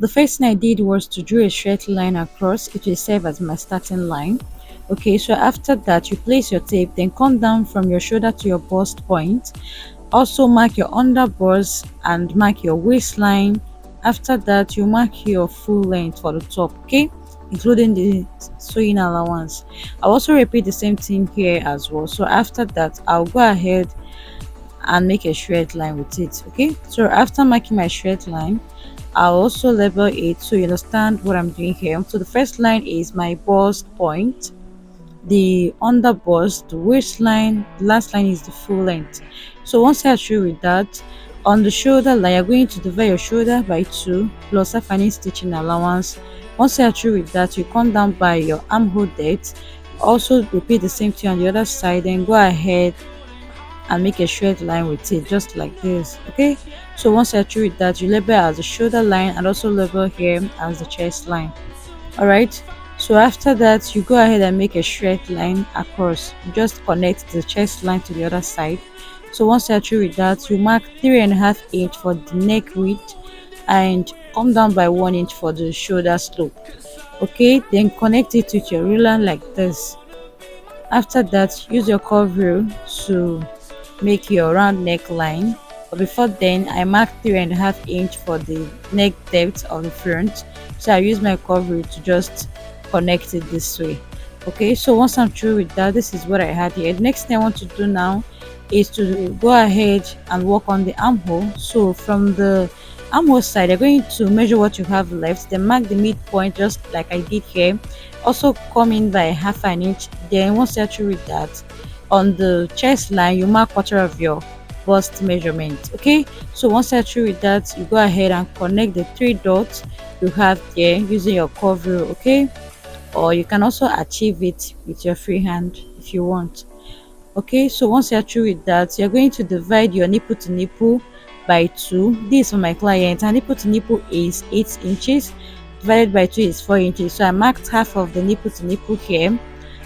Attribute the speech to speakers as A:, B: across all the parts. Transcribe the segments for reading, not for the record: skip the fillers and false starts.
A: The first thing I did was to draw a straight line across. It will serve as my starting line. Okay, so after that you place your tape, then come down from your shoulder to your bust point. Also mark your under bust and mark your waistline. After that you mark your full length for the top, okay, including the sewing allowance. I'll also repeat the same thing here as well. So after that I'll go ahead and make a straight line with it. Okay, so after marking my straight line, I'll also label it so you understand what I'm doing here. So the first line is my bust point, the under bust, the waistline, the last line is the full length. So once you're through with that, on the shoulder line you're going to divide your shoulder by 2 plus half an inch stitching allowance. Once you're through with that, you come down by your armhole depth. Also repeat the same thing on the other side, then go ahead and make a straight line with it just like this. Okay, so once you're through with that, you label as the shoulder line and also label here as the chest line. All right, so after that you go ahead and make a straight line across. You just connect the chest line to the other side. So once you're through with that, you mark 3.5 inch for the neck width and come down by 1 inch for the shoulder slope. Okay, then connect it with your ruler like this. After that, use your curve rule to make your round neckline. But before then, I marked 3.5 inch for the neck depth on the front, so I use my curve rule to just connect it this way. Okay, so once I'm through with that, this is what I had here. The next thing I want to do now is to go ahead and work on the armhole. So from the armhole side, you're going to measure what you have left, then mark the midpoint just like I did here. Also come in by half an inch. Then once you're through with that, on the chest line you mark quarter of your bust measurement. Okay, so once you're through with that, you go ahead and connect the 3 dots you have there using your curve rule. Okay, or you can also achieve it with your free hand if you want. Okay, so once you're through with that, you're going to divide your nipple to nipple by 2. This for my client, and nipple to nipple is 8 inches, divided by 2 is 4 inches. So I marked half of the nipple to nipple here,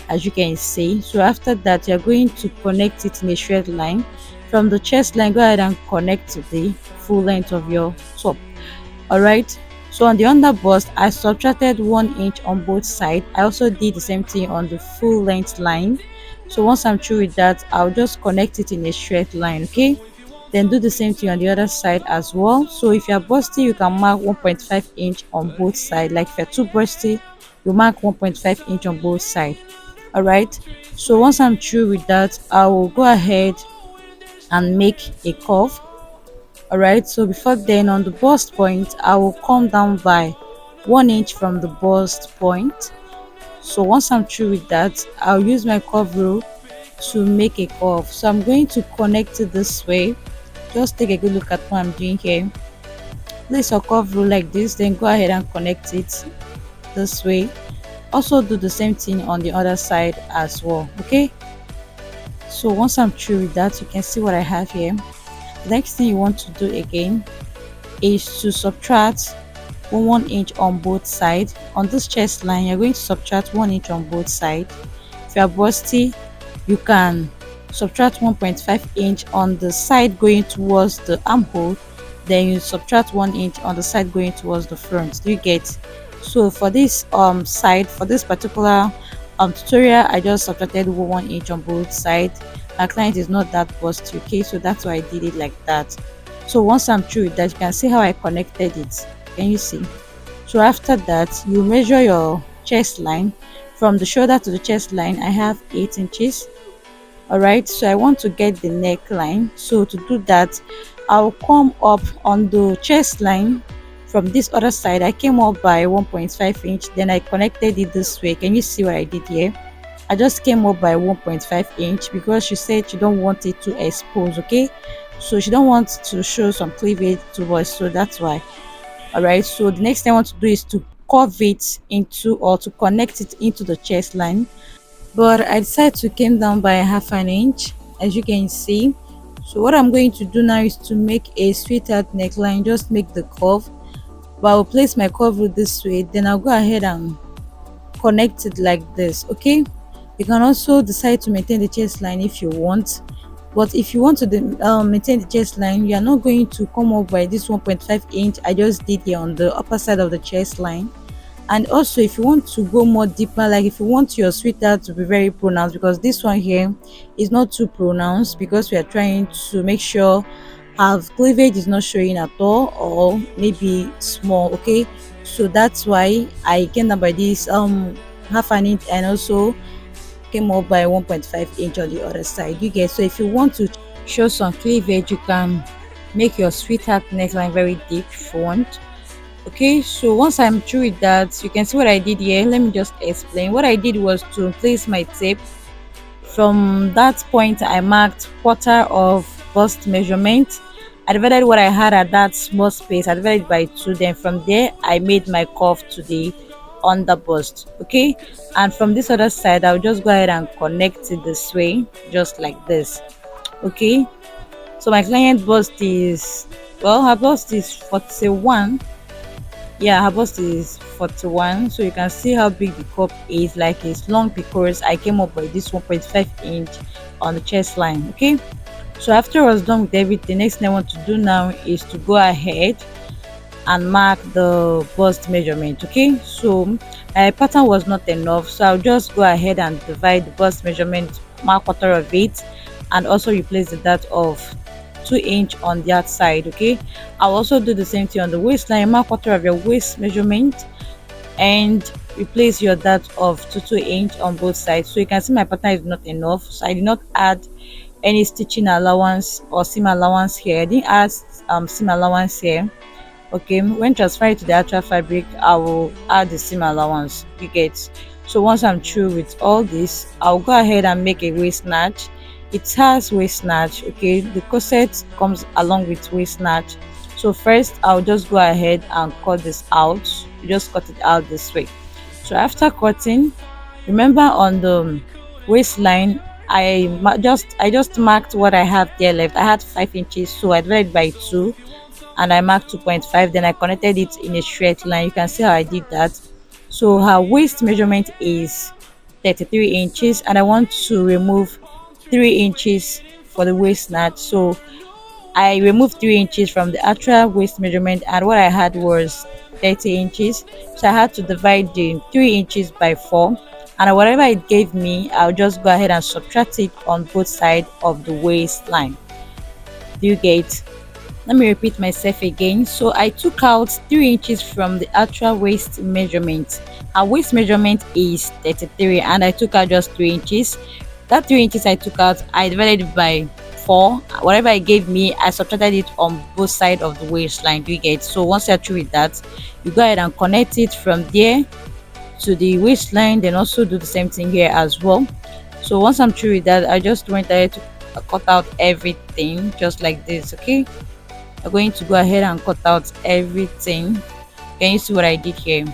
A: as you can see. So after that, you're going to connect it in a straight line. From the chest line, go ahead and connect to the full length of your top. All right, so on the under bust, I subtracted 1 inch on both sides. I also did the same thing on the full length line. So once I'm through with that, I'll just connect it in a straight line. Okay, then do the same thing on the other side as well. So if you're busty, you can mark 1.5 inch on both sides. Like if you're too busty, you mark 1.5 inch on both sides. All right, so once I'm through with that, I will go ahead and make a curve. All right, so before then, on the bust point, I will come down by 1 inch from the bust point. So once I'm through with that, I'll use my curve rule to make a curve. So I'm going to connect it this way. Just take a good look at what I'm doing here. Place your curve rule like this, then go ahead and connect it this way. Also do the same thing on the other side as well. Okay, so once I'm through with that, you can see what I have here. The next thing you want to do again is to subtract 1 inch on both sides. On this chest line, you're going to subtract 1 inch on both sides. If you are busty, you can subtract 1.5 inch on the side going towards the armhole, then you subtract 1 inch on the side going towards the front. Do you get? So for this side, for this particular tutorial, I just subtracted 1 inch on both sides. My client is not that busty, okay, so that's why I did it like that. So once I'm through with that, you can see how I connected it. Can you see? So after that, you measure your chest line. From the shoulder to the chest line, I have 8 inches. All right, so I want to get the neckline. So to do that, I'll come up on the chest line. From this other side, I came up by 1.5 inch, then I connected it this way. Can you see what I did here? I just came up by 1.5 inch because she said she don't want it to expose. Okay, so she don't want to show some cleavage to us, so that's why. All right, so the next thing I want to do is to curve it into, or to connect it into the chest line, but I decided to came down by half an inch, as you can see. So what I'm going to do now is to make a sweetheart neckline. Just make the curve, but I'll place my curve this way, then I'll go ahead and connect it like this. Okay, you can also decide to maintain the chest line if you want, But if you want to maintain the chest line, you are not going to come up by this 1.5 inch I just did here on the upper side of the chest line. And also, if you want to go more deeper, like if you want your sweater to be very pronounced, because this one here is not too pronounced, because we are trying to make sure our cleavage is not showing at all, or maybe small. Okay, so that's why I came down by this half an inch, and also came up by 1.5 inch on the other side. You get, so if you want to show some cleavage, you can make your sweetheart neckline very deep if you want. Okay, so once I'm through with that, you can see what I did here. Let me just explain. What I did was to place my tape. From that point, I marked quarter of bust measurement. I divided what I had at that small space, I divided by 2. Then from there, I made my curve to the under bust. Okay, and from this other side, I'll just go ahead and connect it this way, just like this. Okay, so my client bust is, well, her bust is 41. Yeah, her bust is 41, so you can see how big the cup is. Like, it's long because I came up by this 1.5 inch on the chest line. Okay, so after I was done with everything, next thing I want to do now is to go ahead and mark the bust measurement. Okay, so my pattern was not enough, so I'll just go ahead and divide the bust measurement, mark quarter of it, and also replace the dart of 2 inch on the outside. Okay, I'll also do the same thing on the waistline, mark quarter of your waist measurement and replace your dart of 2 inch on both sides. So you can see my pattern is not enough, so I did not add any stitching allowance or seam allowance here. I didn't add seam allowance here. Okay, when transferring to the actual fabric, I will add the seam allowance. You get, so once I'm through with all this, I'll go ahead and make a waist snatch. It has waist snatch. Okay, the corset comes along with waist snatch. So first, I'll just go ahead and cut this out. You just cut it out this way. So after cutting, remember on the waistline, I just marked what I have there left. I had 5 inches, so I divided by 2 and I marked 2.5. Then I connected it in a straight line. You can see how I did that. So her waist measurement is 33 inches, and I want to remove 3 inches for the waist snatch. So I removed 3 inches from the actual waist measurement, and what I had was 30 inches. So I had to divide the 3 inches by 4, and whatever it gave me, I'll just go ahead and subtract it on both sides of the waistline. Do you get? Let me repeat myself again. So I took out 3 inches from the actual waist measurement. Our waist measurement is 33, and I took out just 3 inches. That 3 inches I took out, I divided it by 4. Whatever it gave me, I subtracted it on both sides of the waistline. Do you get? So once you're through with that, you go ahead and connect it from there to the waistline, then also do the same thing here as well. So once I'm through with that, I just went ahead to cut out everything just like this. Okay, I'm going to go ahead and cut out everything. Can you see what I did here?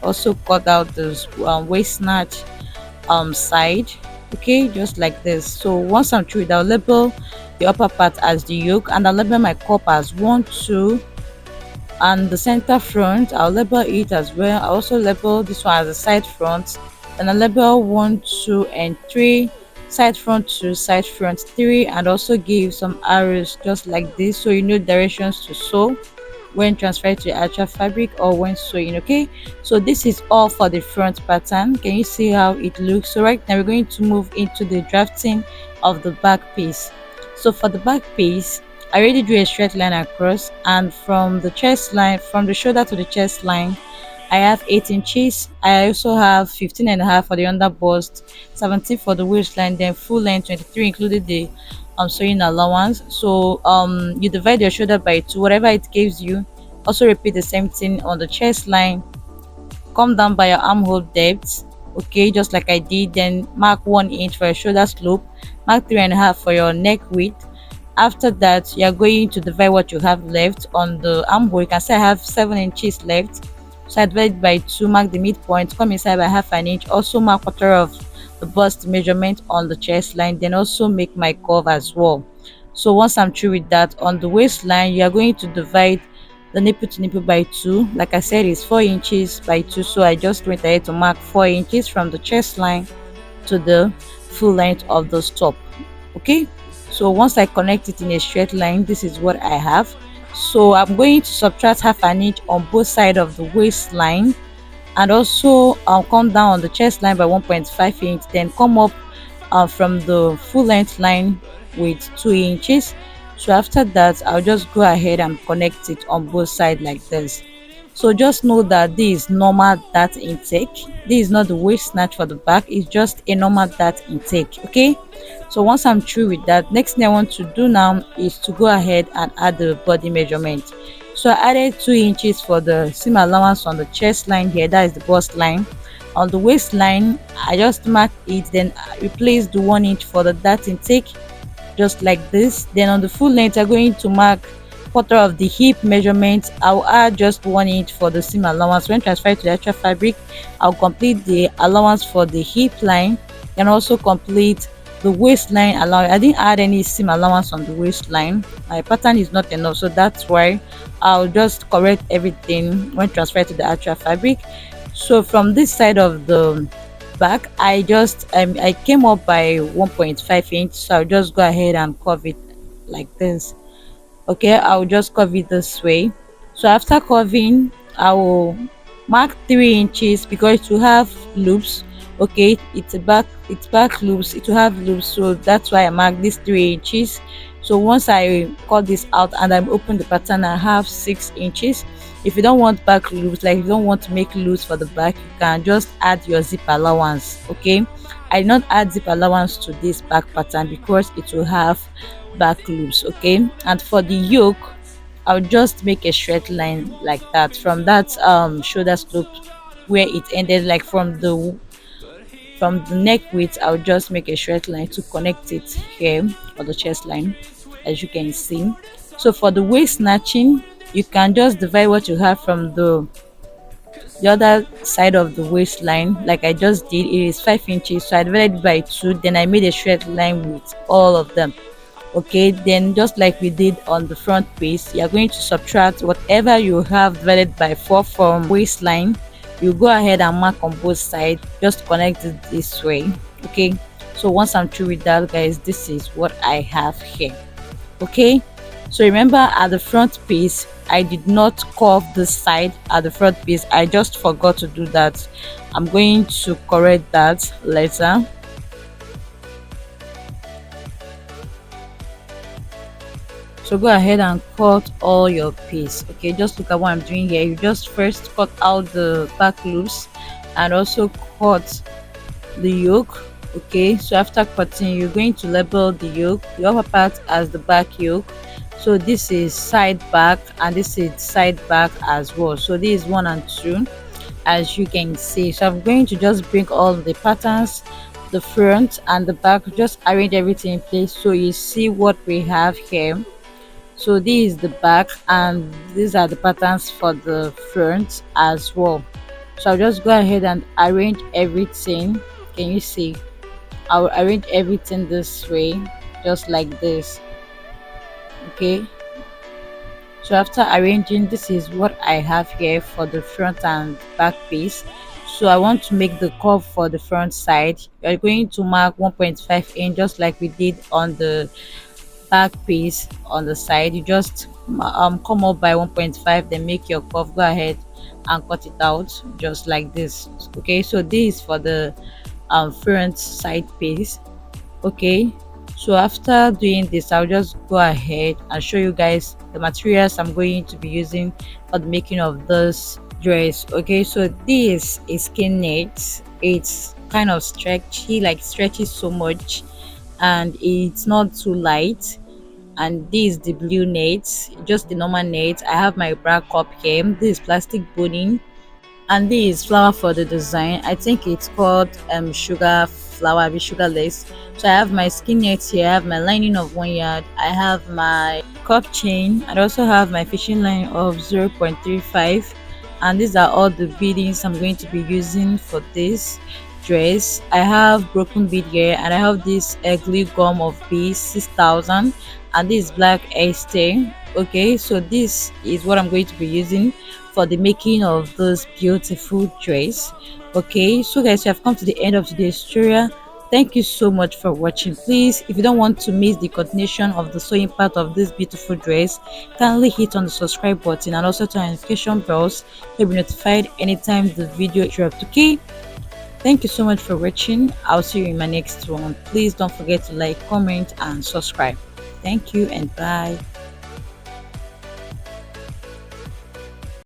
A: Also cut out this waist snatch side. Okay, just like this. So once I'm through, I'll label the upper part as the yoke, and I'll label my cup as 1, 2, and the center front I'll label it as well. I also label this one as the side front, and I'll label 1, 2, and 3, side front 2, side front 3, and also give some arrows just like this, so you know directions to sew when transferred to the actual fabric or when sewing. Okay, so this is all for the front pattern. Can you see how it looks? So right now we're going to move into the drafting of the back piece. So for the back piece, I already drew a straight line across, and from the chest line, from the shoulder to the chest line, I have 8 inches. I also have 15.5 for the under bust, 17 for the waistline, then full length 23 including the sewing allowance. So you divide your shoulder by 2, whatever it gives you. Also repeat the same thing on the chest line. Come down by your armhole depth, okay, just like I did. Then mark 1 inch for your shoulder slope, mark 3.5 for your neck width. After that, you are going to divide what you have left on the armhole. You can say I have 7 inches left, so I divide by 2, mark the midpoint, come inside by half an inch, also mark quarter of the bust measurement on the chest line, then also make my curve as well. So once I'm through with that, on the waistline, you are going to divide the nipple to nipple by 2. Like I said, it's 4 inches by 2, so I just went ahead to mark 4 inches from the chest line to the full length of the top. Okay, So once I connect it in a straight line, this is what I have. So I'm going to subtract half an inch on both sides of the waistline, and also come down on the chest line by 1.5 inch, then come up from the full length line with 2 inches. So after that, I'll just go ahead and connect it on both sides like this. So just know that this is normal dart intake. This is not the waist snatch for the back, it's just a normal dart intake. Okay, so once I'm through with that, next thing I want to do now is to go ahead and add the body measurement. So I added 2 inches for the seam allowance on the chest line here, that is the bust line. On the waistline, I just marked it, then I replaced the 1 inch for the dart intake, just like this. Then on the full length, I'm going to mark quarter of the hip measurement. I'll add just 1 inch for the seam allowance. When transferred to the actual fabric, I'll complete the allowance for the hip line and also complete the waistline allowance. I didn't add any seam allowance on the waistline. My pattern is not enough, so that's why I'll just correct everything when transferred to the actual fabric. So from this side of the back, I came up by 1.5 inch, so I'll just go ahead and curve it like this. Okay, I'll just curve it this way. So after curving, I will mark 3 inches because it will have loops. Okay, it's back loops, it will have loops, so that's why I mark this 3 inches. So once I cut this out and I open the pattern, I have 6 inches. If you don't want back loops, like if you don't want to make loops for the back, you can just add your zip allowance. Okay, I did not add zip allowance to this back pattern because it will have back loops. Okay, and for the yoke, I'll just make a straight line like that from that shoulder slope where it ended, like from the neck width. I'll just make a straight line to connect it here for the chest line, as you can see. So for the waist snatching, you can just divide what you have from the other side of the waistline like I just did. It is 5 inches, so I divided by 2, then I made a straight line with all of them. Okay, then just like we did on the front piece, you're going to subtract whatever you have divided by 4 from waistline. You go ahead and mark on both sides, just connect it this way. Okay, so once I'm through with that, guys, this is what I have here. Okay, so remember at the front piece, I did not curve the side at the front piece. I just forgot to do that. I'm going to correct that later. So go ahead and cut all your piece. Okay, just look at what I'm doing here. You just first cut out the back loops and also cut the yoke. Okay, so after cutting, you're going to label the yoke, the upper part as the back yoke. So this is side back and this is side back as well. So this is 1 and 2, as you can see. So I'm going to just bring all the patterns, the front and the back, just arrange everything in place so you see what we have here. So this is the back and these are the patterns for the front as well. So I'll just go ahead and arrange everything. Can you see? I'll arrange everything this way, just like this. Okay, so after arranging, this is what I have here for the front and back piece. So I want to make the curve for the front side. You're going to mark 1.5 inch just like we did on the back piece. On the side, you just come up by 1.5, then make your curve. Go ahead and cut it out just like this. Okay, so this is for the front side piece. Okay, so after doing this, I'll just go ahead and show you guys the materials I'm going to be using for the making of this dress. Okay, so this is skin knit. It's kind of stretchy, like stretches so much, and it's not too light. And this is the blue net, just the normal net. I have my bra cup here. This is plastic boning, and this is flower for the design. I think it's called sugar flower with sugar lace. So I have my skin net here, I have my lining of 1 yard, I have my cup chain, I also have my fishing line of 0.35, and these are all the beadings I'm going to be using for this dress. I have broken bead here, and I have this glue gum of beads 6000, and this black stay. Okay, so this is what I'm going to be using for the making of this beautiful dress. Okay, so guys, we have come to the end of today's tutorial. Thank you so much for watching. Please, if you don't want to miss the continuation of the sewing part of this beautiful dress, kindly hit on the subscribe button and also turn on notification bells to be notified anytime the video drops. Okay, thank you so much for watching. I'll see you in my next one. Please don't forget to like, comment and subscribe. Thank you and bye.